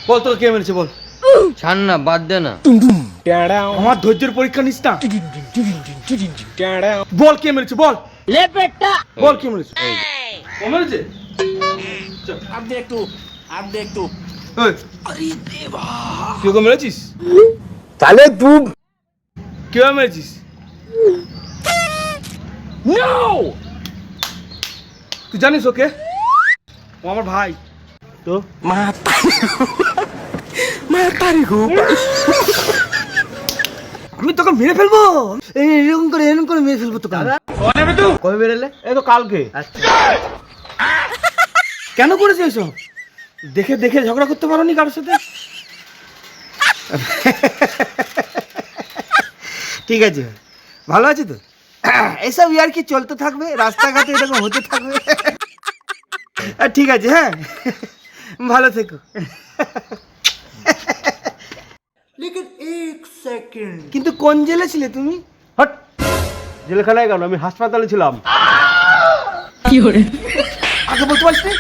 বল তোকে কে মেরেছে বল। ছাড় না, বাদ দে না। আমার ধৈর্যের পরীক্ষা নিস না। বল কে মেরেছে বল। বল কে মেরেছে। ও মেরেছে। আর দে একটু। ওই, তুই ওকে মেরেছিস? তাহলে তুই কিভাবে মেরেছিস? তুই জানিস ওকে? ও আমার ভাই। তো আমি তোকে মেরে ফেলবো। এরকম করে মেরে ফেলবো তোকে। কবে বেরোলে? এই তো কালকে। কেন করেছিস এসব? দেখে দেখে ঝগড়া করতে পারোনি কারোর সাথে? ঠিক আছে, ভালো আছে তো? এসব ইয়ার কি চলতে থাকবে, রাস্তাঘাটে এরকম হতে থাকবে। ঠিক আছে, হ্যাঁ, ভালো থেকো। কিন্তু কোন জেলে ছিলে তুমি? হট, জেলখানায় কেন, আমি হাসপাতালে ছিলাম। আগে বলতে পারছিস?